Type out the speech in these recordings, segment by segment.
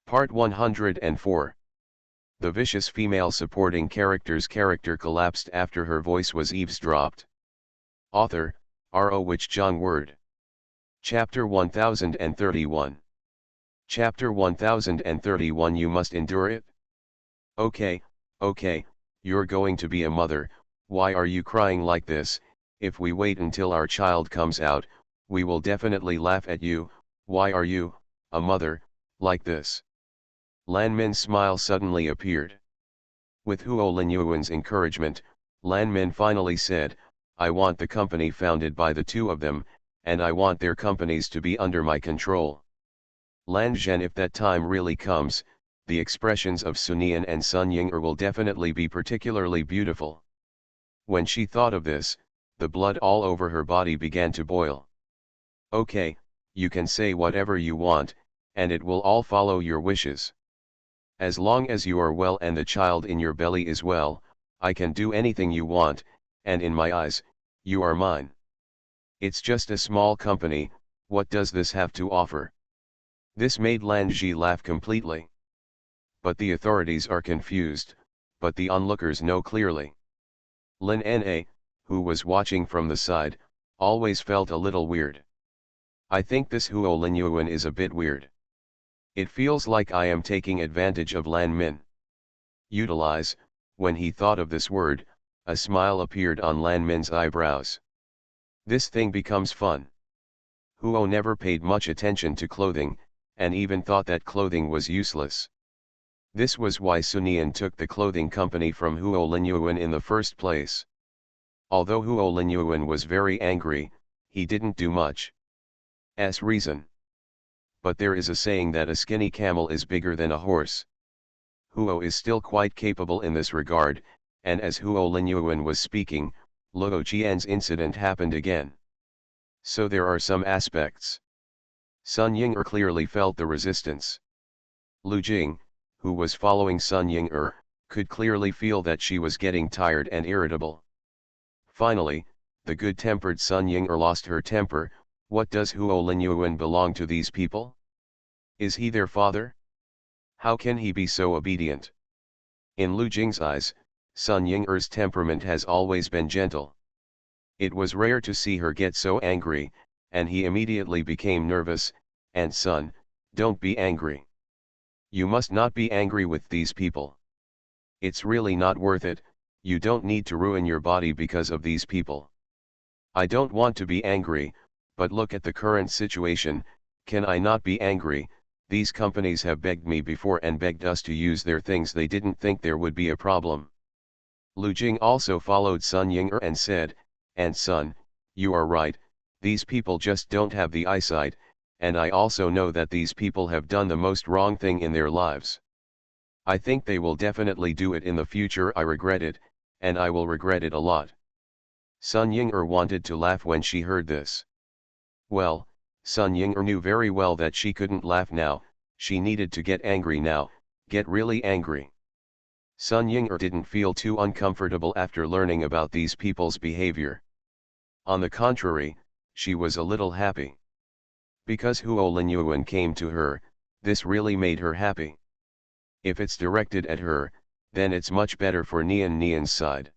Part 104. The vicious female supporting character's character collapsed after her voice was eavesdropped. Author, R.O. Wich Jung Word. Chapter 1031. Chapter 1031. You must endure it? Okay, you're going to be a mother. Why are you crying like this? If we wait until our child comes out, we will definitely laugh at you. Why are you, a mother, like this? Lan Min's smile suddenly appeared. With Huo Linyuan's encouragement, Lan Min finally said, I want the company founded by the two of them, and I want their companies to be under my control. Lan Zhen, if that time really comes, the expressions of Sunian and Sun Ying'er will definitely be particularly beautiful. When she thought of this, the blood all over her body began to boil. Okay, you can say whatever you want, and it will all follow your wishes. As long as you are well and the child in your belly is well, I can do anything you want, and in my eyes, you are mine. It's just a small company, what does this have to offer? This made Lan Zhi laugh completely. But the authorities are confused, but the onlookers know clearly. Lin Na, who was watching from the side, always felt a little weird. I think this Huo Linyuan is a bit weird. It feels like I am taking advantage of Lan Min. Utilize. When he thought of this word, a smile appeared on Lan Min's eyebrows. This thing becomes fun. Huo never paid much attention to clothing, and even thought that clothing was useless. This was why Sunian took the clothing company from Huo Linyuan in the first place. Although Huo Linyuan was very angry, he didn't do much. Reason. But there is a saying that a skinny camel is bigger than a horse. Huo is still quite capable in this regard, and as Huo Linyuan was speaking, Luo Qian's incident happened again. So there are some aspects. Sun Ying'er clearly felt the resistance. Lu Jing, who was following Sun Ying'er, could clearly feel that she was getting tired and irritable. Finally, the good-tempered Sun Ying'er lost her temper. What does Huo Linyuan belong to these people? Is he their father? How can he be so obedient? In Lu Jing's eyes, Sun Ying'er's temperament has always been gentle. It was rare to see her get so angry, and he immediately became nervous. And son, don't be angry. You must not be angry with these people. It's really not worth it. You don't need to ruin your body because of these people. I don't want to be angry, but look at the current situation. Can I not be angry? These companies have begged me before and begged us to use their things. They didn't think there would be a problem. Lu Jing also followed Sun Ying'er and said, and son, you are right, these people just don't have the eyesight, and I also know that these people have done the most wrong thing in their lives. I think they will definitely do it in the future. I regret it, and I will regret it a lot. Sun Ying'er wanted to laugh when she heard this. Well, Sun Ying'er knew very well that she couldn't laugh now. She needed to get angry now, get really angry. Sun Ying'er didn't feel too uncomfortable after learning about these people's behavior. On the contrary, she was a little happy. Because Huo Linyuan came to her, this really made her happy. If it's directed at her, then it's much better for Nian's side.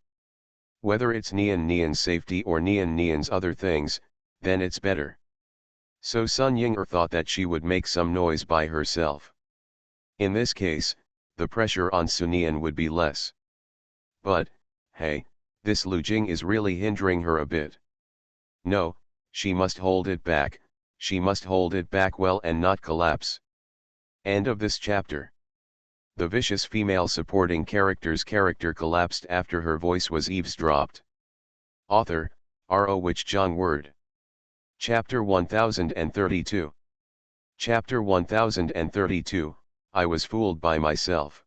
Whether it's Nian's safety or Nian's other things, then it's better. So Sun Ying'er thought that she would make some noise by herself. In this case, the pressure on Sunian would be less. But, hey, this Lu Jing is really hindering her a bit. No, she must hold it back, she must hold it back well and not collapse. End of this chapter. The vicious female supporting character's character collapsed after her voice was eavesdropped. Author, R.O. Wich Jung Word. Chapter 1032. Chapter 1032, I was fooled by myself.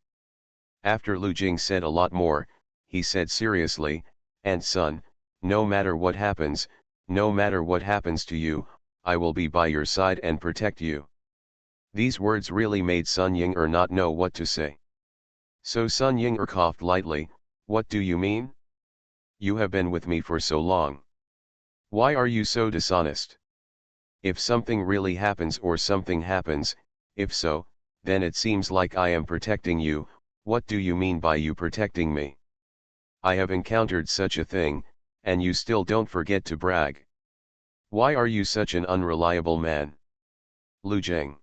After Lu Jing said a lot more, he said seriously, and son, no matter what happens to you, I will be by your side and protect you. These words really made Sun Ying'er not know what to say. So Sun Ying'er coughed lightly. What do you mean? You have been with me for so long. Why are you so dishonest? If something really happens or something happens, if so, then it seems like I am protecting you. What do you mean by you protecting me? I have encountered such a thing, and you still don't forget to brag. Why are you such an unreliable man? Lu Jing.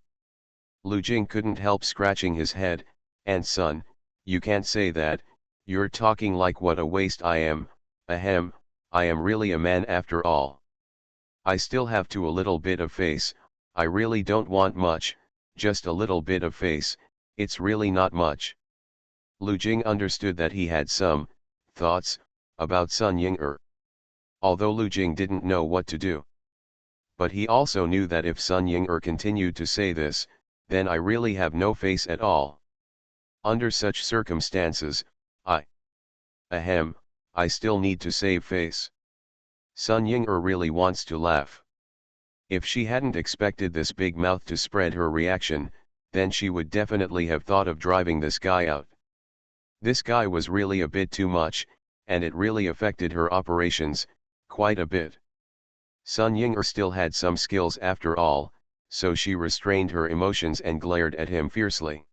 Lu Jing couldn't help scratching his head, and son, you can't say that, you're talking like what a waste I am. Ahem, I am really a man after all. I still have a little bit of face, I really don't want much, just a little bit of face, it's really not much. Lu Jing understood that he had some thoughts about Sun Ying-er. Although Lu Jing didn't know what to do. But he also knew that if Sun Ying-er continued to say this, then I really have no face at all. Under such circumstances, I still need to save face. Sun Ying-er really wants to laugh. If she hadn't expected this big mouth to spread her reaction, then she would definitely have thought of driving this guy out. This guy was really a bit too much, and it really affected her operations, quite a bit. Sun Ying-er still had some skills after all, so she restrained her emotions and glared at him fiercely.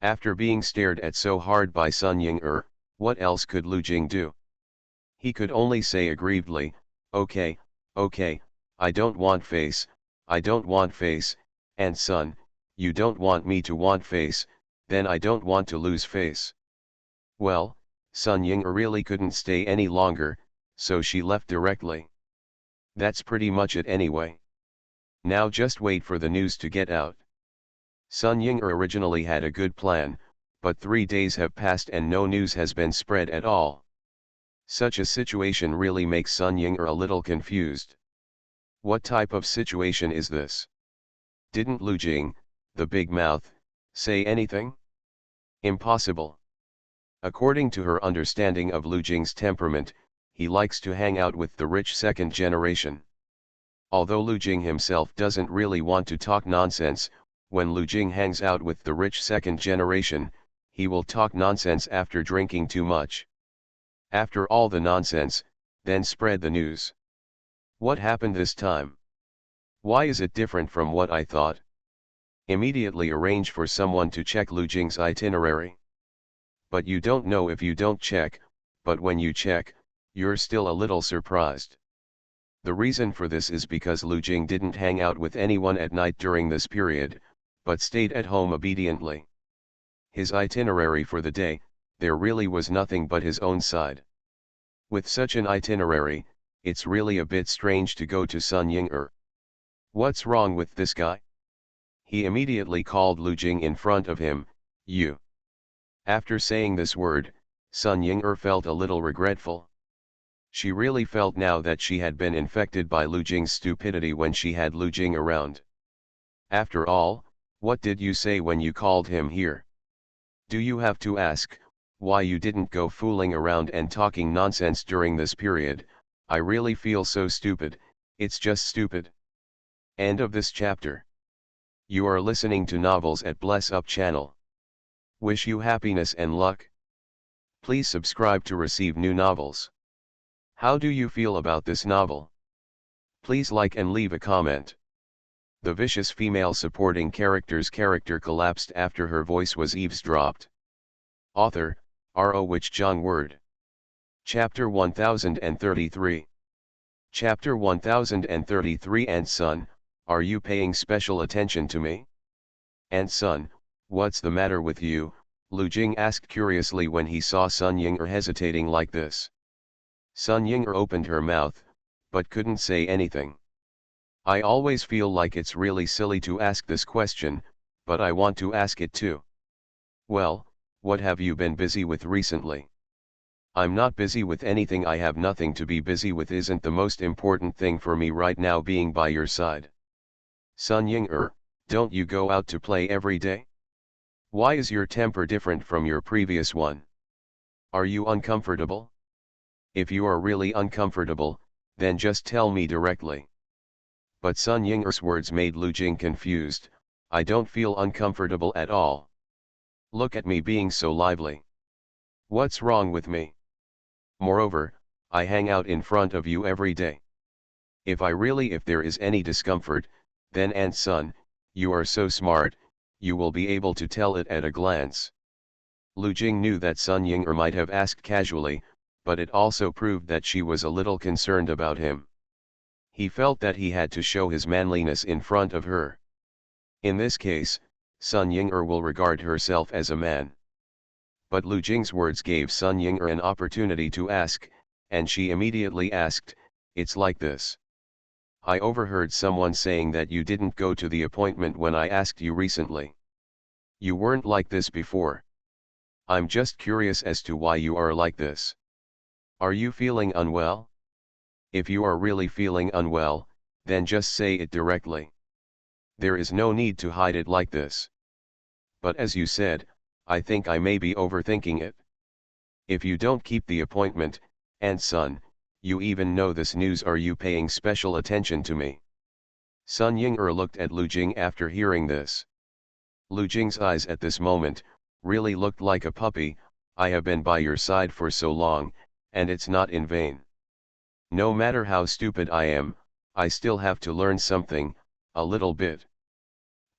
After being stared at so hard by Sun Ying-er, what else could Lu Jing do? He could only say aggrievedly, okay, I don't want face, I don't want face, and son, you don't want me to want face, then I don't want to lose face. Well, Sun Ying-er really couldn't stay any longer, so she left directly. That's pretty much it anyway. Now just wait for the news to get out. Sun Ying-er originally had a good plan, but 3 days have passed and no news has been spread at all. Such a situation really makes Sun Ying-er a little confused. What type of situation is this? Didn't Lu Jing, the big mouth, say anything? Impossible. According to her understanding of Lu Jing's temperament, he likes to hang out with the rich second generation. Although Lu Jing himself doesn't really want to talk nonsense, when Lu Jing hangs out with the rich second generation, he will talk nonsense after drinking too much. After all the nonsense, then spread the news. What happened this time? Why is it different from what I thought? Immediately arrange for someone to check Lu Jing's itinerary. But you don't know if you don't check, but when you check, you're still a little surprised. The reason for this is because Lu Jing didn't hang out with anyone at night during this period, but stayed at home obediently. His itinerary for the day, there really was nothing but his own side. With such an itinerary, it's really a bit strange to go to Sun Ying-er. What's wrong with this guy? He immediately called Lu Jing in front of him, you. After saying this word, Sun Ying-er felt a little regretful. She really felt now that she had been infected by Lu Jing's stupidity when she had Lu Jing around. After all, what did you say when you called him here? Do you have to ask why you didn't go fooling around and talking nonsense during this period? I really feel so stupid, it's just stupid. End of this chapter. You are listening to Novels at Bless Up channel. Wish you happiness and luck. Please subscribe to receive new novels. How do you feel about this novel? Please like and leave a comment. The vicious female supporting character's character collapsed after her voice was eavesdropped. Author, R.O. Wich Jong Word. Chapter 1033. Chapter 1033. And son, are you paying special attention to me? And son, what's the matter with you? Lu Jing asked curiously when he saw Sun Ying-er hesitating like this. Sun Ying-er opened her mouth, but couldn't say anything. I always feel like it's really silly to ask this question, but I want to ask it too. Well, what have you been busy with recently? I'm not busy with anything. I have nothing to be busy with. Isn't the most important thing for me right now being by your side? Sun Ying-er, don't you go out to play every day? Why is your temper different from your previous one? Are you uncomfortable? If you are really uncomfortable, then just tell me directly. But Sun Ying-er's words made Lu Jing confused. I don't feel uncomfortable at all. Look at me being so lively. What's wrong with me? Moreover, I hang out in front of you every day. If there is any discomfort, then and son, you are so smart, you will be able to tell it at a glance. Lu Jing knew that Sun Ying might have asked casually, but it also proved that she was a little concerned about him. He felt that he had to show his manliness in front of her. In this case, Sun Ying will regard herself as a man. But Lu Jing's words gave Sun Ying an opportunity to ask, and she immediately asked, "It's like this. I overheard someone saying that you didn't go to the appointment when I asked you recently. You weren't like this before. I'm just curious as to why you are like this. Are you feeling unwell? If you are really feeling unwell, then just say it directly. There is no need to hide it like this. But as you said, I think I may be overthinking it. If you don't keep the appointment, and Sun, you even know this news, are you paying special attention to me?" Sun Ying looked at Lu Jing after hearing this. Lu Jing's eyes at this moment really looked like a puppy. "I have been by your side for so long, and it's not in vain. No matter how stupid I am, I still have to learn something, a little bit.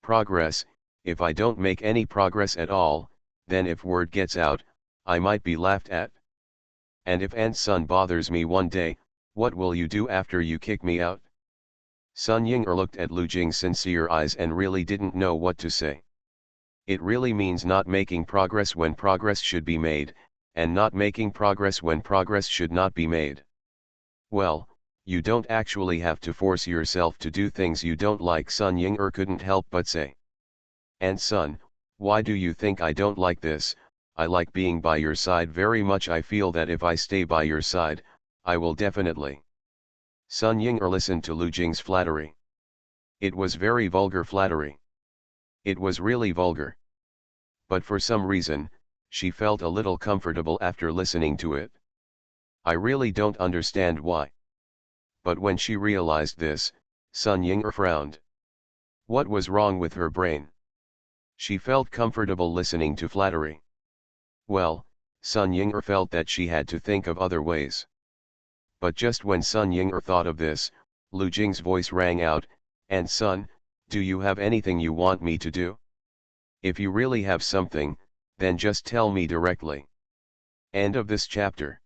Progress. If I don't make any progress at all, then if word gets out, I might be laughed at. And if Aunt Sun bothers me one day, what will you do after you kick me out?" Sun Ying looked at Lu Jing's sincere eyes and really didn't know what to say. It really means not making progress when progress should be made, and not making progress when progress should not be made. Well, you don't actually have to force yourself to do things you don't like, Sun Ying couldn't help but say. "And Sun, why do you think I don't like this? I like being by your side very much. I feel that if I stay by your side, I will definitely." Sun Ying listened to Lu Jing's flattery. It was very vulgar flattery. It was really vulgar. But for some reason, she felt a little comfortable after listening to it. I really don't understand why. But when she realized this, Sun Ying frowned. What was wrong with her brain? She felt comfortable listening to flattery. Well, Sun Ying felt that she had to think of other ways. But just when Sun Ying thought of this, Lu Jing's voice rang out, "And Sun, do you have anything you want me to do? If you really have something, then just tell me directly." End of this chapter.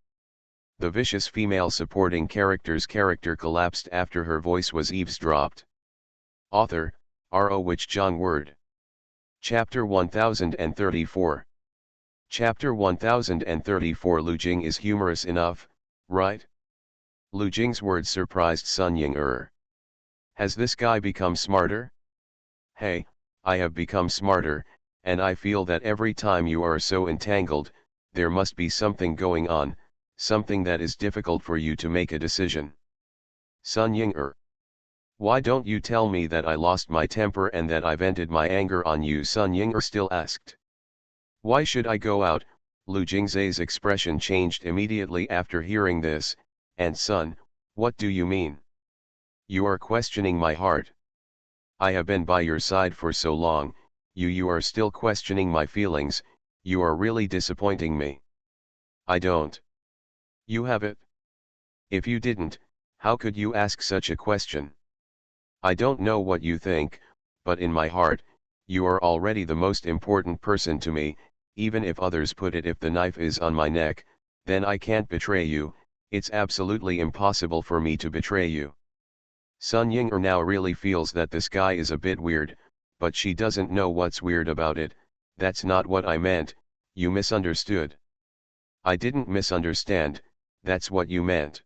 The vicious female supporting character's character collapsed after her voice was eavesdropped. Author, R.O. Wich Jong Word. Chapter 1034. Chapter 1034. Lu Jing is humorous enough, right? Lu Jing's words surprised Sun Ying. Has this guy become smarter? Hey, I have become smarter, and I feel that every time you are so entangled, there must be something going on, something that is difficult for you to make a decision. Sun Ying. Why don't you tell me that I lost my temper and that I vented my anger on you? Sun Ying still asked. Why should I go out? Lu Jing's expression changed immediately after hearing this. And Sun, what do you mean? You are questioning my heart. I have been by your side for so long, you are still questioning my feelings. You are really disappointing me. I don't. You have it. If you didn't, how could you ask such a question? I don't know what you think, but in my heart, you are already the most important person to me. Even if others put it, if the knife is on my neck, then I can't betray you. It's absolutely impossible for me to betray you. Sun Ying now really feels that this guy is a bit weird, but she doesn't know what's weird about it. That's not what I meant, you misunderstood. I didn't misunderstand, that's what you meant.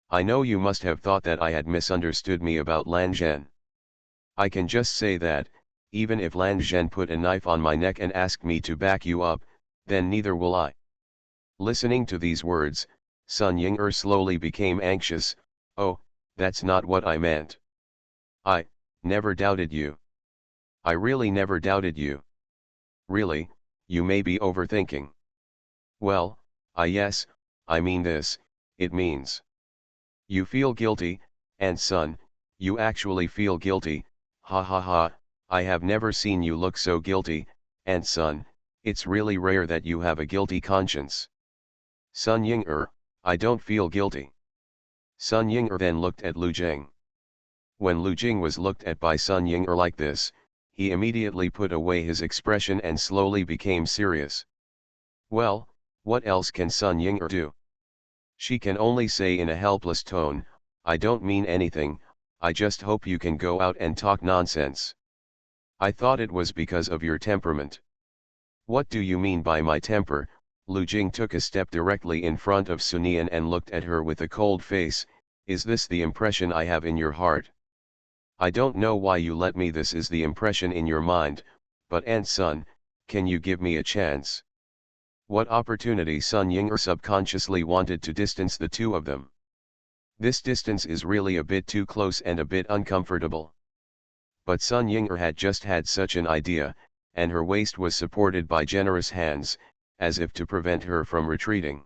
I know you must have thought that I had misunderstood me about Lan Zhen. I can just say that, even if Lan Zhen put a knife on my neck and asked me to back you up, then neither will I. Listening to these words, Sun Ying slowly became anxious. Oh, that's not what I meant. I never doubted you. I really never doubted you. Really, you may be overthinking. Well, yes, I mean this, it means. You feel guilty, and Sun, you actually feel guilty, ha ha ha, I have never seen you look so guilty, and Sun, it's really rare that you have a guilty conscience. Sun Ying I don't feel guilty. Sun Ying then looked at Lu Jing. When Lu Jing was looked at by Sun Ying like this, he immediately put away his expression and slowly became serious. Well, what else can Sun Ying-er do? She can only say in a helpless tone, I don't mean anything, I just hope you can go out and talk nonsense. I thought it was because of your temperament. What do you mean by my temper? Lu Jing took a step directly in front of Sun Yan and looked at her with a cold face. Is this the impression I have in your heart? I don't know why you let me. This is the impression in your mind, but Aunt Sun, can you give me a chance? What opportunity? Sun Ying-er subconsciously wanted to distance the two of them. This distance is really a bit too close and a bit uncomfortable. But Sun Ying-er had just had such an idea, and her waist was supported by generous hands, as if to prevent her from retreating.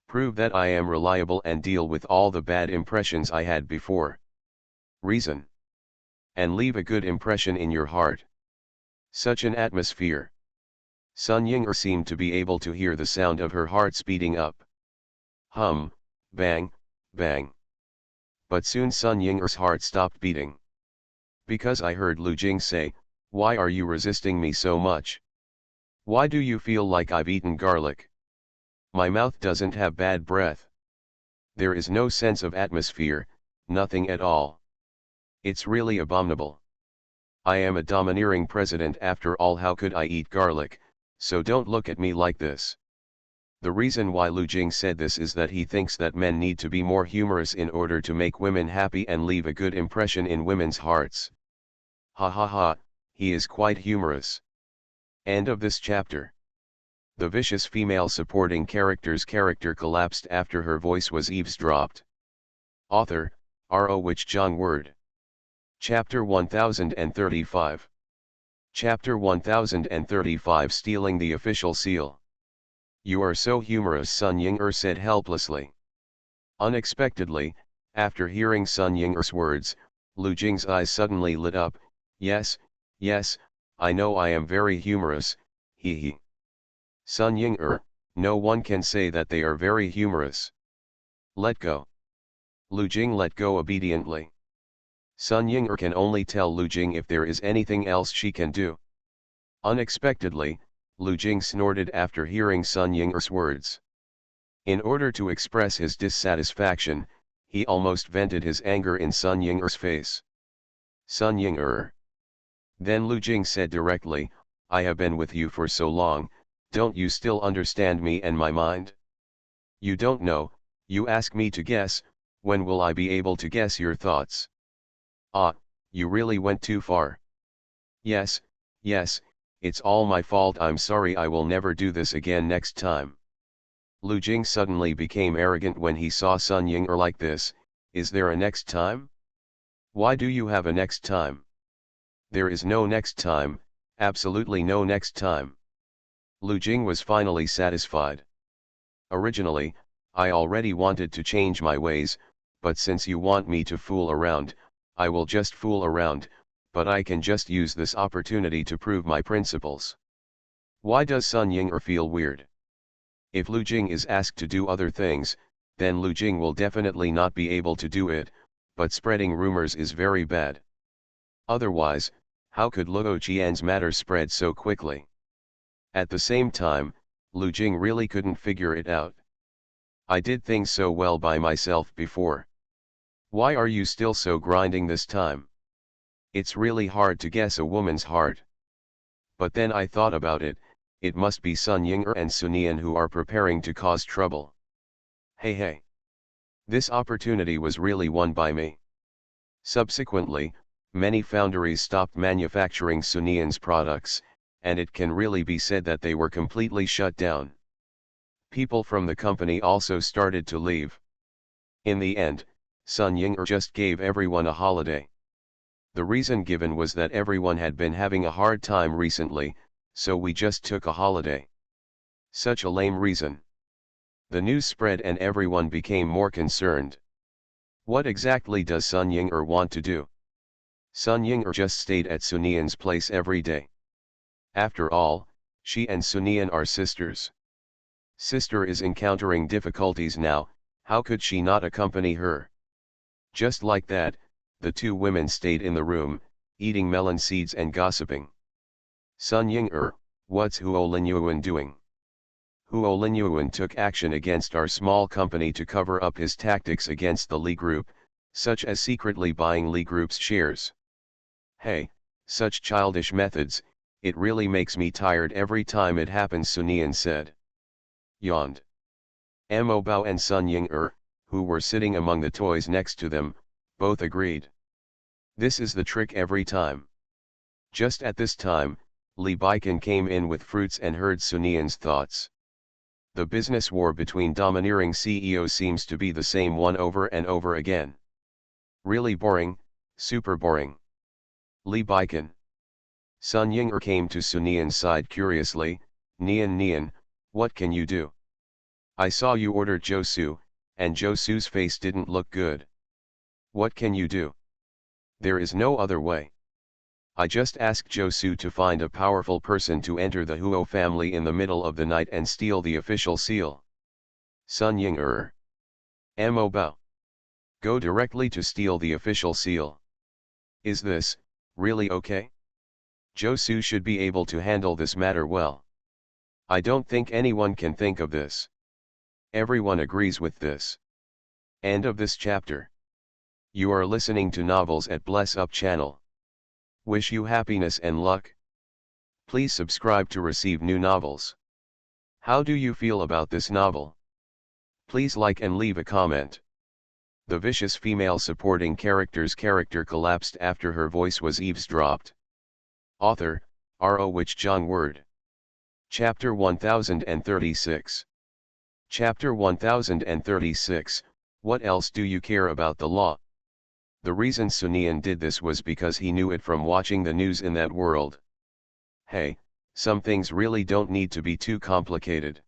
Prove that I am reliable and deal with all the bad impressions I had before. Reason. And leave a good impression in your heart. Such an atmosphere. Sun Ying-er seemed to be able to hear the sound of her heart speeding up. Hum, bang, bang. But soon Sun Ying-er's heart stopped beating. Because I heard Lu Jing say, why are you resisting me so much? Why do you feel like I've eaten garlic? My mouth doesn't have bad breath. There is no sense of atmosphere, nothing at all. It's really abominable. I am a domineering president after all. How could I eat garlic? So don't look at me like this. The reason why Lu Jing said this is that he thinks that men need to be more humorous in order to make women happy and leave a good impression in women's hearts. Ha ha ha, he is quite humorous. End of this chapter. The vicious female supporting character's character collapsed after her voice was eavesdropped. Author, R.O. Wich Jong Word. Chapter 1035. Chapter 1035 Stealing the Official Seal. You are so humorous, Sun Ying-er said helplessly. Unexpectedly, after hearing Sun Ying-er's words, Lu Jing's eyes suddenly lit up. Yes, yes, I know I am very humorous, he he. Sun Ying-er, no one can say that they are very humorous. Let go. Lu Jing let go obediently. Sun Ying-er can only tell Lu Jing if there is anything else she can do. Unexpectedly, Lu Jing snorted after hearing Sun Ying-er's words. In order to express his dissatisfaction, he almost vented his anger in Sun Ying-er's face. Sun Ying-er. Then Lu Jing said directly, I have been with you for so long, don't you still understand me and my mind? You don't know, you ask me to guess, when will I be able to guess your thoughts? Ah, you really went too far. Yes, yes, it's all my fault. I'm sorry. I will never do this again next time. Lu Jing suddenly became arrogant when he saw Sun Ying-er like this. Is there a next time? Why do you have a next time? There is no next time, absolutely no next time. Lu Jing was finally satisfied. Originally, I already wanted to change my ways, but since you want me to fool around, I will just fool around, but I can just use this opportunity to prove my principles. Why does Sun Ying-er feel weird? If Lu Jing is asked to do other things, then Lu Jing will definitely not be able to do it, but spreading rumors is very bad. Otherwise, how could Luo Qian's matter spread so quickly? At the same time, Lu Jing really couldn't figure it out. I did things so well by myself before. Why are you still so grinding this time? It's really hard to guess a woman's heart. But then I thought about it, it must be Sun Ying-er and Sun Yan who are preparing to cause trouble. Hey hey. This opportunity was really won by me. Subsequently, many foundries stopped manufacturing Sun Yan's products, and it can really be said that they were completely shut down. People from the company also started to leave. In the end, Sun Ying-er just gave everyone a holiday. The reason given was that everyone had been having a hard time recently, so we just took a holiday. Such a lame reason. The news spread and everyone became more concerned. What exactly does Sun Ying-er want to do? Sun Ying-er just stayed at Sun Yan's place every day. After all, she and Sun Yan are sisters. Sister is encountering difficulties now, how could she not accompany her? Just like that, the two women stayed in the room, eating melon seeds and gossiping. Sun Ying what's Huo Linyuan doing? Huo Linyuan took action against our small company to cover up his tactics against the Li Group, such as secretly buying Li Group's shares. Hey, such childish methods, it really makes me tired every time it happens, Sunian said. Yawned. Mo Bao and Sun Ying who were sitting among the toys next to them, both agreed. This is the trick every time. Just at this time, Li Baikan came in with fruits and heard Sunian's thoughts. The business war between domineering CEOs seems to be the same one over and over again. Really boring, super boring. Li Baikan. Sun Ying came to Sunian's side curiously. Nian, what can you do? I saw you ordered Josu, and Josu's face didn't look good. What can you do? There is no other way. I just asked Josu to find a powerful person to enter the Huo family in the middle of the night and steal the official seal. Sun Ying Mo Bao. Go directly to steal the official seal. Is this, really okay? Josu should be able to handle this matter well. I don't think anyone can think of this. Everyone agrees with this. End of this chapter. You are listening to Novels at Bless Up channel. Wish you happiness and luck. Please subscribe to receive new novels. How do you feel about this novel? Please like and leave a comment. The vicious female supporting character's character collapsed after her voice was eavesdropped. Author, R.O. Wich Jong Word. Chapter 1036. Chapter 1036, What else do you care about the law? The reason Sunian did this was because he knew it from watching the news in that world. Hey, some things really don't need to be too complicated.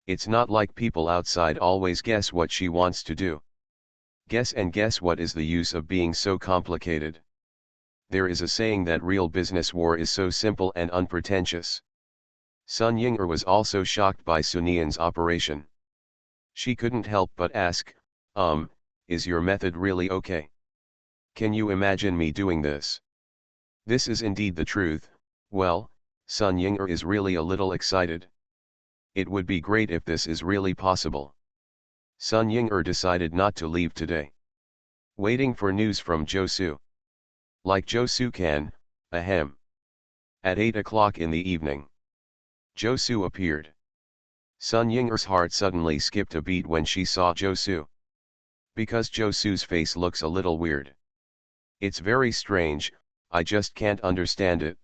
It's not like people outside always guess what she wants to do. Guess what is the use of being so complicated? There is a saying that real business war is so simple and unpretentious. Sun Ying was also shocked by Sunian's operation. She couldn't help but ask, is your method really okay? Can you imagine me doing this? This is indeed the truth. Well, Sun Ying is really a little excited. It would be great if this is really possible. Sun Ying decided not to leave today. Waiting for news from Josu. Like Josu can, ahem. At 8 o'clock in the evening, Josu appeared. Sun Ying's heart suddenly skipped a beat when she saw Josu. Because Josu's face looks a little weird. It's very strange, I just can't understand it.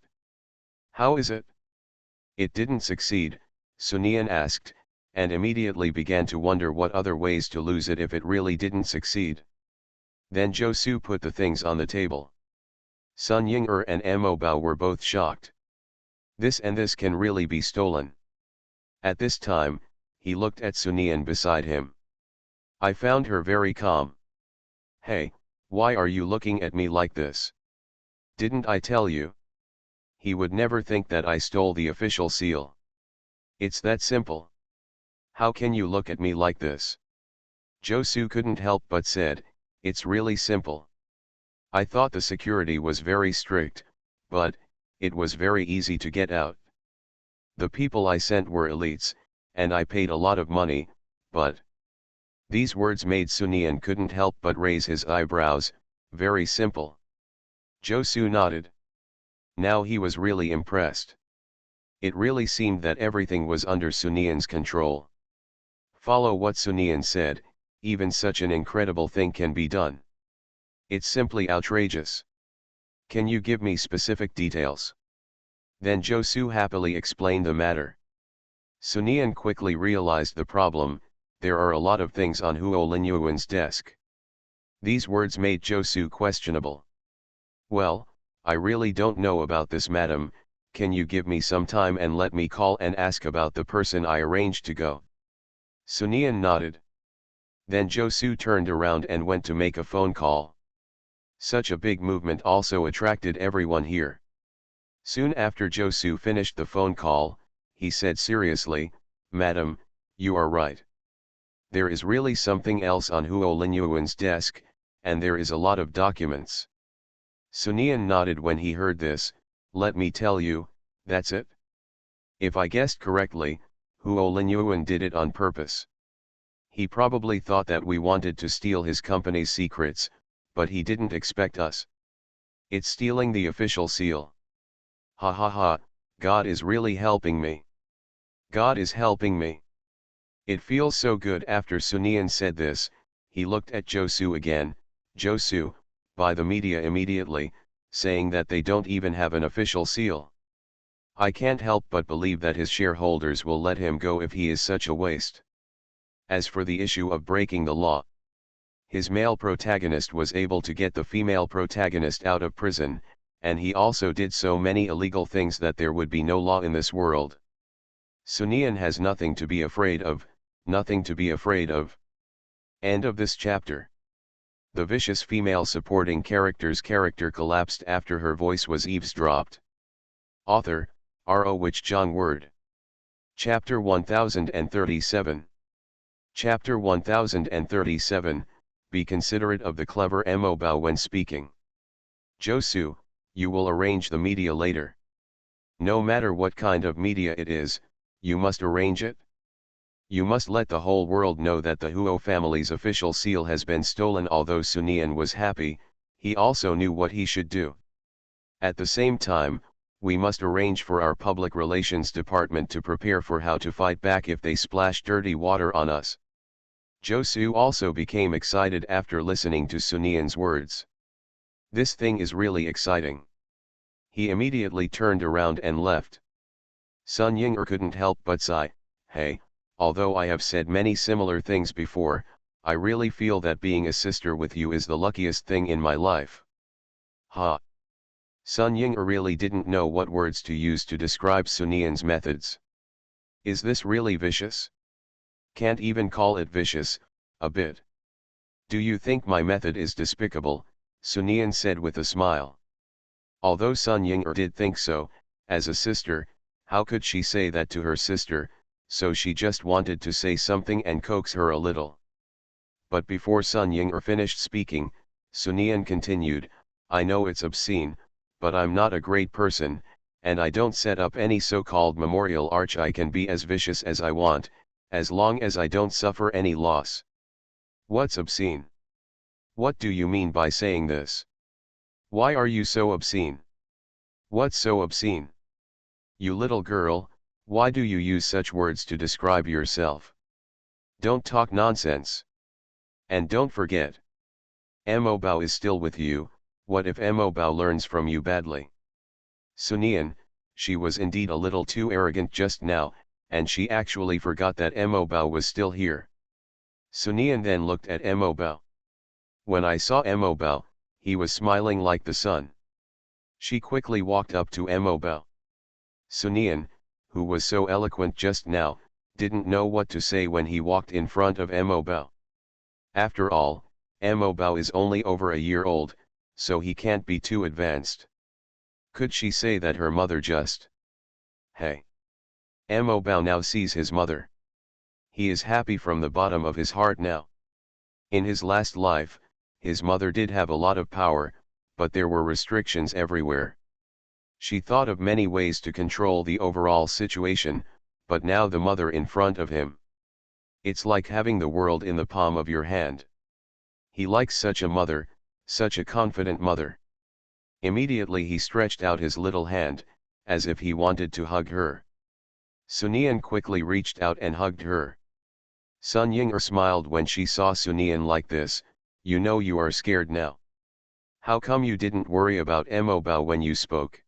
How is it? It didn't succeed, Sunian asked, and immediately began to wonder what other ways to lose it if it really didn't succeed. Then Josu put the things on the table. Sun Ying and Mo Bao were both shocked. This can really be stolen. At this time, he looked at Sunian beside him. I found her very calm. Hey, why are you looking at me like this? Didn't I tell you? He would never think that I stole the official seal. It's that simple. How can you look at me like this? Josu couldn't help but said, it's really simple. I thought the security was very strict, but it was very easy to get out. The people I sent were elites, and I paid a lot of money, but... These words made Sunian couldn't help but raise his eyebrows. Very simple. Josu nodded. Now he was really impressed. It really seemed that everything was under Sunian's control. Follow what Sunian said, even such an incredible thing can be done. It's simply outrageous. Can you give me specific details? Then Josu happily explained the matter. Sunian quickly realized the problem. There are a lot of things on Huo Linyuan's desk. These words made Josu questionable. Well, I really don't know about this, madam. Can you give me some time and let me call and ask about the person I arranged to go? Sunian nodded. Then Josu turned around and went to make a phone call. Such a big movement also attracted everyone here. Soon after Josu finished the phone call, he said seriously, Madam, you are right. There is really something else on Huo Linyuan's desk, and there is a lot of documents. Sunian nodded when he heard this. Let me tell you, that's it. If I guessed correctly, Huo Linyuan did it on purpose. He probably thought that we wanted to steal his company's secrets, but he didn't expect us. It's stealing the official seal. Ha ha ha, God is really helping me. God is helping me. It feels so good. After Sunian said this, he looked at Josu again. Josu, by the media immediately, saying that they don't even have an official seal. I can't help but believe that his shareholders will let him go if he is such a waste. As for the issue of breaking the law, his male protagonist was able to get the female protagonist out of prison, and he also did so many illegal things that there would be no law in this world. Sunian has nothing to be afraid of, nothing to be afraid of. End of this chapter. The vicious female supporting character's character collapsed after her voice was eavesdropped. Author, R.O. Which John Word. Chapter 1037. Chapter 1037, Be considerate of the clever Mo Bao when speaking. Josu, you will arrange the media later. No matter what kind of media it is, you must arrange it. You must let the whole world know that the Huo family's official seal has been stolen. Although Sunian was happy, he also knew what he should do. At the same time, we must arrange for our public relations department to prepare for how to fight back if they splash dirty water on us. Josu also became excited after listening to Sunian's words. This thing is really exciting. He immediately turned around and left. Sun Ying'er couldn't help but sigh. Hey, although I have said many similar things before, I really feel that being a sister with you is the luckiest thing in my life. Ha! Sun Ying'er really didn't know what words to use to describe Sunian's methods. Is this really vicious? Can't even call it vicious, a bit. Do you think my method is despicable? Sunian said with a smile. Although Sun Ying'er did think so, as a sister, how could she say that to her sister, so she just wanted to say something and coax her a little. But before Sun Ying'er finished speaking, Sunian continued, I know it's obscene, but I'm not a great person, and I don't set up any so-called memorial arch. I can be as vicious as I want, as long as I don't suffer any loss. What's obscene? What do you mean by saying this? Why are you so obscene? What's so obscene? You little girl, why do you use such words to describe yourself? Don't talk nonsense. And don't forget. Mo Bao is still with you. What if Mo Bao learns from you badly? Sunian, she was indeed a little too arrogant just now, and she actually forgot that Mo Bao was still here. Sunian then looked at Mo Bao. When I saw Mo Bao, he was smiling like the sun. She quickly walked up to Mo Bao. Sunian, who was so eloquent just now, didn't know what to say when he walked in front of Mo Bao. After all, Mo Bao is only over a year old, so he can't be too advanced. Could she say that her mother just? Hey! Mo Bao now sees his mother. He is happy from the bottom of his heart now. In his last life, his mother did have a lot of power, but there were restrictions everywhere. She thought of many ways to control the overall situation, but now the mother in front of him. It's like having the world in the palm of your hand. He likes such a mother, such a confident mother. Immediately he stretched out his little hand, as if he wanted to hug her. Sunian quickly reached out and hugged her. Sun Ying'er smiled when she saw Sunian like this. You know you are scared now. How come you didn't worry about Mo Bao when you spoke?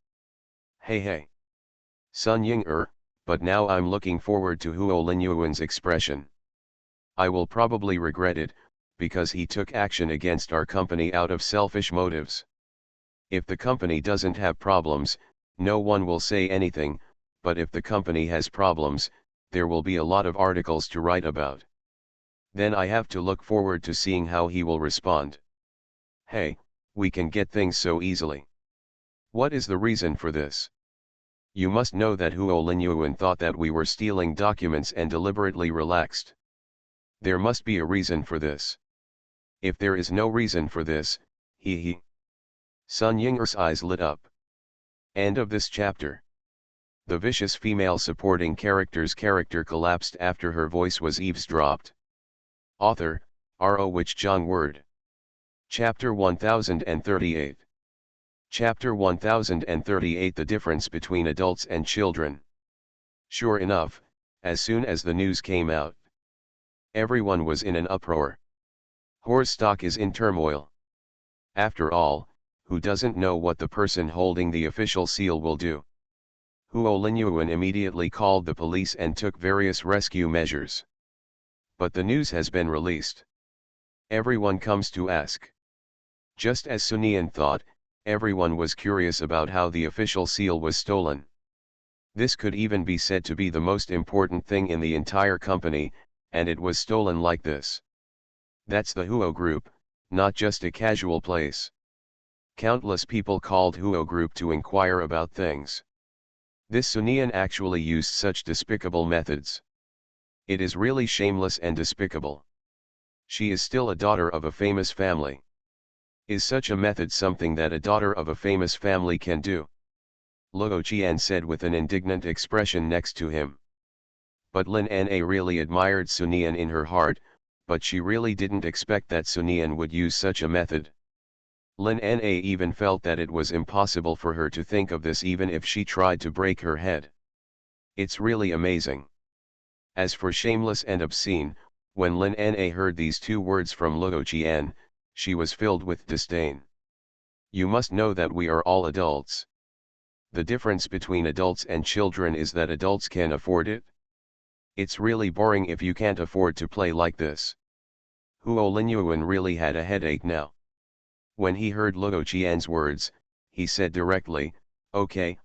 Hey. Sun Ying'er, but now I'm looking forward to Huo Linyuan's expression. I will probably regret it, because he took action against our company out of selfish motives. If the company doesn't have problems, no one will say anything, but if the company has problems, there will be a lot of articles to write about. Then I have to look forward to seeing how he will respond. Hey, we can get things so easily. What is the reason for this? You must know that Huo Linyuan thought that we were stealing documents and deliberately relaxed. There must be a reason for this. If there is no reason for this, he. Sun Yinger's eyes lit up. End of this chapter. The vicious female supporting character's character collapsed after her voice was eavesdropped. Author, R.O. Wich Jong Word. Chapter 1038. Chapter 1038. The difference between adults and children. Sure enough, as soon as the news came out, everyone was in an uproar. Horse stock is in turmoil. After all, who doesn't know what the person holding the official seal will do? Huo Linyuan immediately called the police and took various rescue measures. But the news has been released. Everyone comes to ask. Just as Sunian thought, everyone was curious about how the official seal was stolen. This could even be said to be the most important thing in the entire company, and it was stolen like this. That's the Huo Group, not just a casual place. Countless people called Huo Group to inquire about things. This Sunian actually used such despicable methods. It is really shameless and despicable. She is still a daughter of a famous family. Is such a method something that a daughter of a famous family can do? Luo Qian said with an indignant expression next to him. But Lin Na really admired Sunian in her heart, but she really didn't expect that Sunian would use such a method. Lin Na even felt that it was impossible for her to think of this even if she tried to break her head. It's really amazing. As for shameless and obscene, when Lin Na heard these two words from Luo Qian, she was filled with disdain. You must know that we are all adults. The difference between adults and children is that adults can afford it. It's really boring if you can't afford to play like this. Huo Linyuan really had a headache now. When he heard Luo Qian's words, he said directly, okay,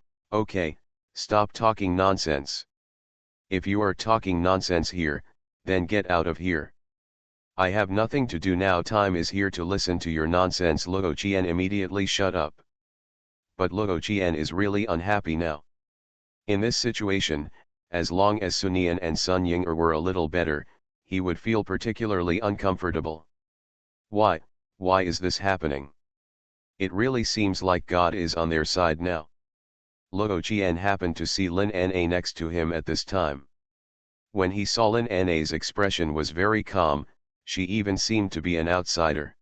stop talking nonsense. If you are talking nonsense here, then get out of here. I have nothing to do now. Time is here to listen to your nonsense. Luo Qian immediately shut up. But Luo Qian is really unhappy now. In this situation, as long as Sunian and Sun Ying'er were a little better, he would feel particularly uncomfortable. Why is this happening? It really seems like God is on their side now. Luo Qian happened to see Lin Na next to him at this time. When he saw Lin Na's expression was very calm, she even seemed to be an outsider.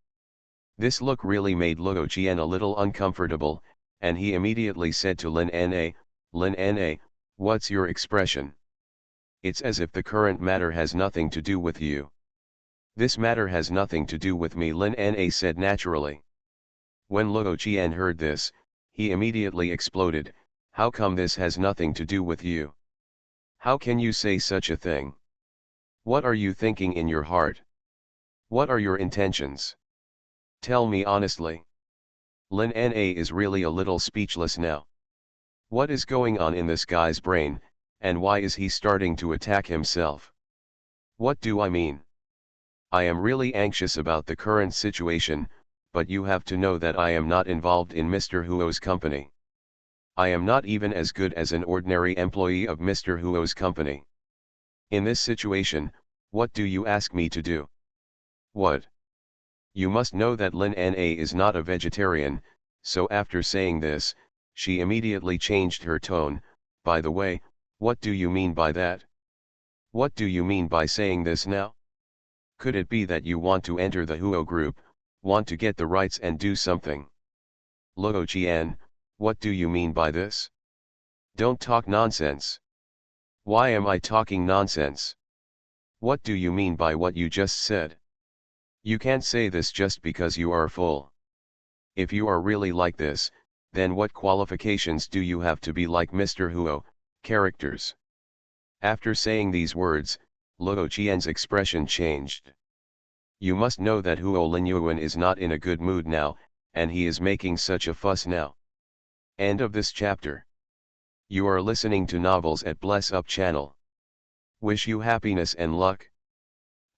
This look really made Luo Qian a little uncomfortable, and he immediately said to Lin Na, what's your expression? It's as if the current matter has nothing to do with you. This matter has nothing to do with me, Lin Na said naturally. When Luo Qian heard this, he immediately exploded. How come this has nothing to do with you? How can you say such a thing? What are you thinking in your heart? What are your intentions? Tell me honestly. Lin Na is really a little speechless now. What is going on in this guy's brain, and why is he starting to attack himself? What do I mean? I am really anxious about the current situation, but you have to know that I am not involved in Mr. Huo's company. I am not even as good as an ordinary employee of Mr. Huo's company. In this situation, what do you ask me to do? What? You must know that Lin Na is not a vegetarian, so after saying this, she immediately changed her tone. By the way, what do you mean by that? What do you mean by saying this now? Could it be that you want to enter the Huo group, want to get the rights and do something? Luo Qian, what do you mean by this? Don't talk nonsense. Why am I talking nonsense? What do you mean by what you just said? You can't say this just because you are full. If you are really like this, then what qualifications do you have to be like Mr. Huo? Characters. After saying these words, Luo Qian's expression changed. You must know that Huo Linyuan is not in a good mood now, and he is making such a fuss now. End of this chapter. You are listening to Novels at Bless Up channel. Wish you happiness and luck.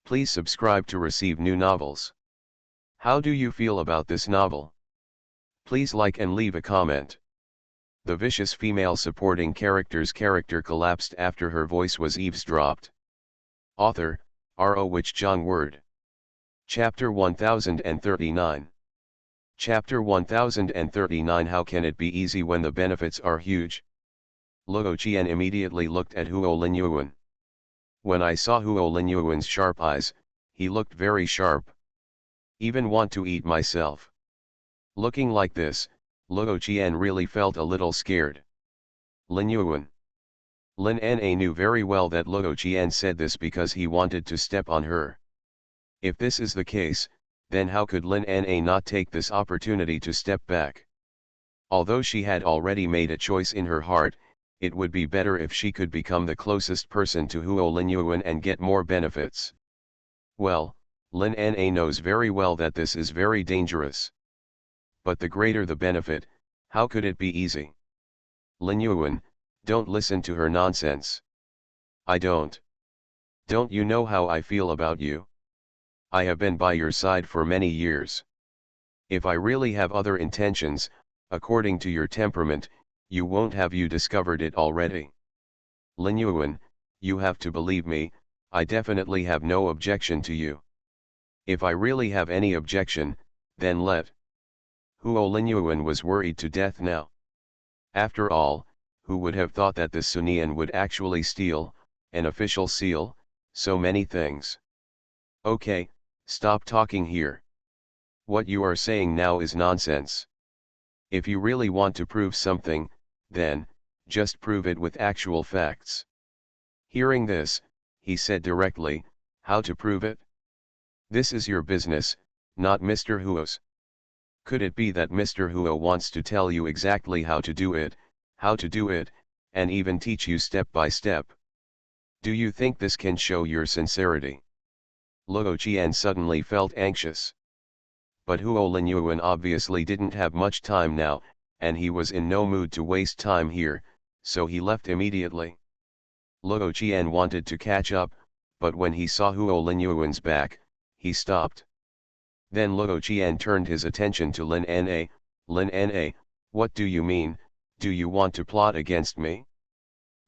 Please subscribe to receive new novels. How do you feel about this novel? Please like and leave a comment. The vicious female supporting character's character collapsed after her voice was eavesdropped. Author, R.O. Wich Jong Word. Chapter 1039. Chapter 1039 How can it be easy when the benefits are huge? Luo Qian immediately looked at Huo Linyuan. When I saw Huo Linyuan's sharp eyes, he looked very sharp. Even want to eat myself. Looking like this, Luo Qian really felt a little scared. Linyuan. Lin Na knew very well that Luo Qian said this because he wanted to step on her. If this is the case, then how could Lin Na not take this opportunity to step back? Although she had already made a choice in her heart, it would be better if she could become the closest person to Huo Linyuan and get more benefits. Well, Lin Na knows very well that this is very dangerous. But the greater the benefit, how could it be easy? Linyuan, don't listen to her nonsense. I don't. Don't you know how I feel about you? I have been by your side for many years. If I really have other intentions, according to your temperament, you won't have you discovered it already. Linyuan, you have to believe me, I definitely have no objection to you. If I really have any objection, then let. Huo Linyuan was worried to death now. After all, who would have thought that this Sunian would actually steal, an official seal, so many things. Okay, stop talking here. What you are saying now is nonsense. If you really want to prove something, then, just prove it with actual facts. Hearing this, he said directly, how to prove it? This is your business, not Mr. Huo's. Could it be that Mr. Huo wants to tell you exactly how to do it, and even teach you step by step? Do you think this can show your sincerity? Luo Qian suddenly felt anxious. But Huo Linyuan obviously didn't have much time now, and he was in no mood to waste time here, so he left immediately. Luo Qian wanted to catch up, but when he saw Huo Linyuan's back, he stopped. Then Luo Qian turned his attention to Lin Na. Lin Na, what do you mean, do you want to plot against me?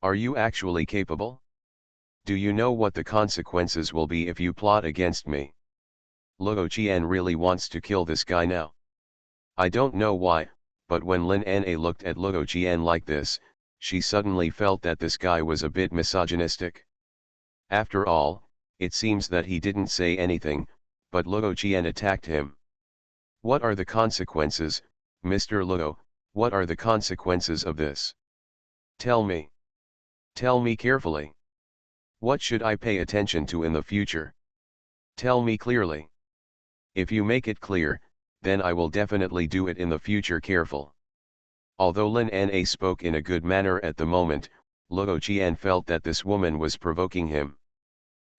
Are you actually capable? Do you know what the consequences will be if you plot against me? Luo Qian really wants to kill this guy now. I don't know why, but when Lin Na looked at Luo Qian like this, she suddenly felt that this guy was a bit misogynistic. After all, it seems that he didn't say anything, but Luo Qian attacked him. What are the consequences, Mr. Luo, what are the consequences of this? Tell me. Tell me carefully. What should I pay attention to in the future? Tell me clearly. If you make it clear, then I will definitely do it in the future. Careful. Although Lin Na spoke in a good manner at the moment, Luo Qian felt that this woman was provoking him.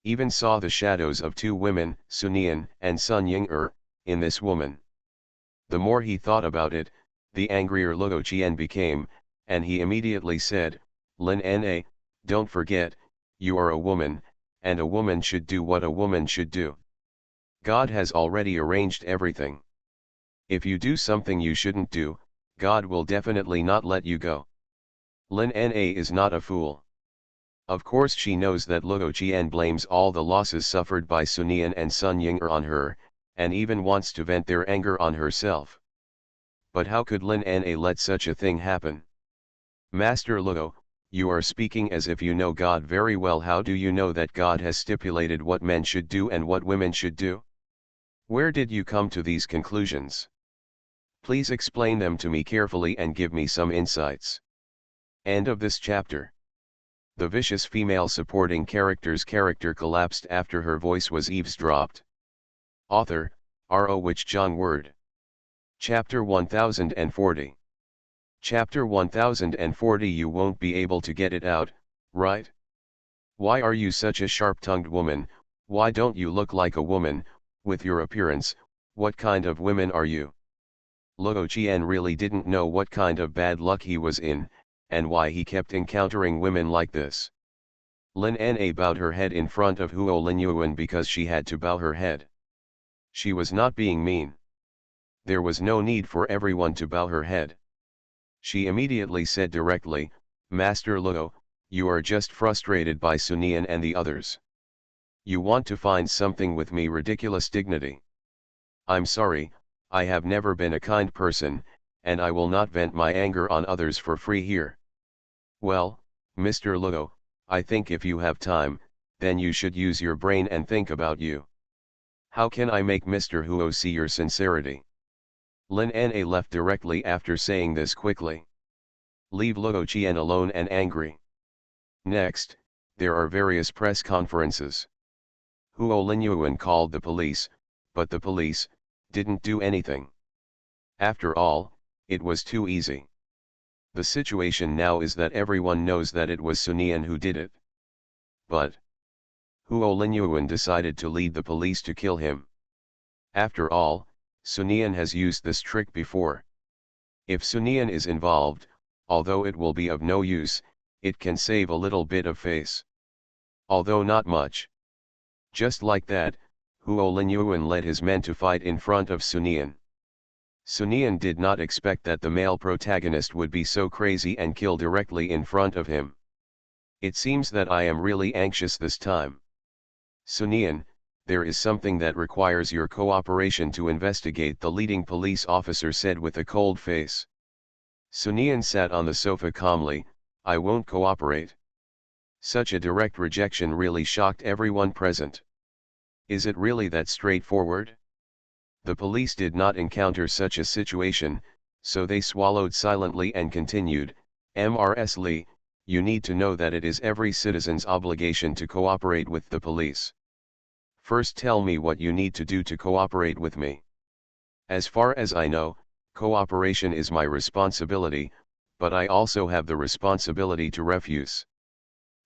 Even saw the shadows of two women, Sunian and Sun Ying'er, in this woman. The more he thought about it, the angrier Luo Qian became, and he immediately said, Lin Na, don't forget, you are a woman, and a woman should do what a woman should do. God has already arranged everything. If you do something you shouldn't do, God will definitely not let you go. Lin Na is not a fool. Of course she knows that Luo Qian blames all the losses suffered by Sunian and Sun Ying'er on her, and even wants to vent their anger on herself. But how could Lin Na let such a thing happen? Master Luo, you are speaking as if you know God very well. How do you know that God has stipulated what men should do and what women should do? Where did you come to these conclusions? Please explain them to me carefully and give me some insights. End of this chapter. The vicious female supporting character's character collapsed after her voice was eavesdropped. Author, R.O. Wich John Word. Chapter 1040. Chapter 1040. You won't be able to get it out, right? Why are you such a sharp-tongued woman? Why don't you look like a woman? With your appearance, what kind of women are you? Luo Qian really didn't know what kind of bad luck he was in, and why he kept encountering women like this. Lin Na bowed her head in front of Huo Linyuan because she had to bow her head. She was not being mean. There was no need for everyone to bow her head. She immediately said directly, Master Luo, you are just frustrated by Sunian and the others. You want to find something with me ridiculous dignity. I'm sorry, I have never been a kind person, and I will not vent my anger on others for free here. Well, Mr. Luo, I think if you have time, then you should use your brain and think about you. How can I make Mr. Huo see your sincerity? Lin Na left directly after saying this quickly. Leave Luo Qian alone and angry. Next, there are various press conferences. Huo Linyuan called the police, but the police didn't do anything. After all, it was too easy. The situation now is that everyone knows that it was Sunian who did it. But Huo Linyuan decided to lead the police to kill him. After all, Sunian has used this trick before. If Sunian is involved, although it will be of no use, it can save a little bit of face. Although not much. Just like that, Huo Linyuan led his men to fight in front of Sunian. Sunian did not expect that the male protagonist would be so crazy and kill directly in front of him. It seems that I am really anxious this time. Sunian, there is something that requires your cooperation to investigate, the leading police officer said with a cold face. Sunian sat on the sofa calmly. I won't cooperate. Such a direct rejection really shocked everyone present. Is it really that straightforward? The police did not encounter such a situation, so they swallowed silently and continued, Mrs. Lee, you need to know that it is every citizen's obligation to cooperate with the police. First tell me what you need to do to cooperate with me. As far as I know, cooperation is my responsibility, but I also have the responsibility to refuse.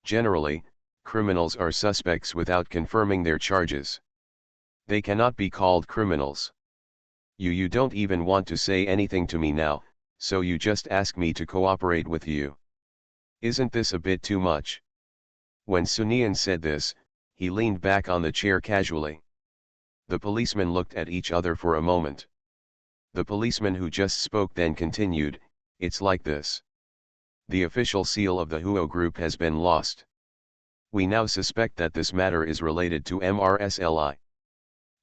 Generally, criminals are suspects without confirming their charges. They cannot be called criminals. You don't even want to say anything to me now, so you just ask me to cooperate with you. Isn't this a bit too much? When Sunian said this, he leaned back on the chair casually. The policemen looked at each other for a moment. The policeman who just spoke then continued, it's like this. The official seal of the Huo group has been lost. We now suspect that this matter is related to MRSLI.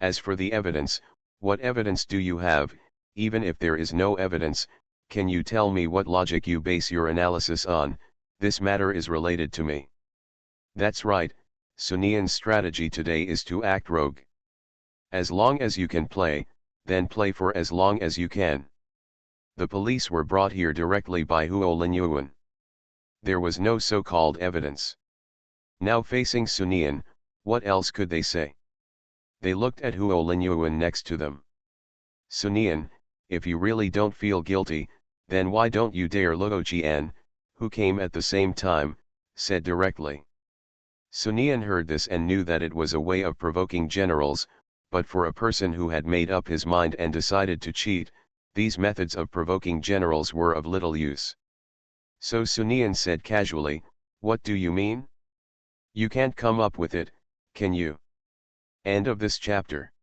As for the evidence, what evidence do you have? Even if there is no evidence, can you tell me what logic you base your analysis on? This matter is related to me. That's right, Sunian's strategy today is to act rogue. As long as you can play, then play for as long as you can. The police were brought here directly by Huo Linyuan. There was no so-called evidence. Now facing Sunian, what else could they say? They looked at Huo Linyuan next to them. Sunian, if you really don't feel guilty, then why don't you dare Luo Qian, who came at the same time, said directly. Sunian heard this and knew that it was a way of provoking generals, but for a person who had made up his mind and decided to cheat, these methods of provoking generals were of little use. So Sunian said casually, what do you mean? You can't come up with it, can you? End of this chapter.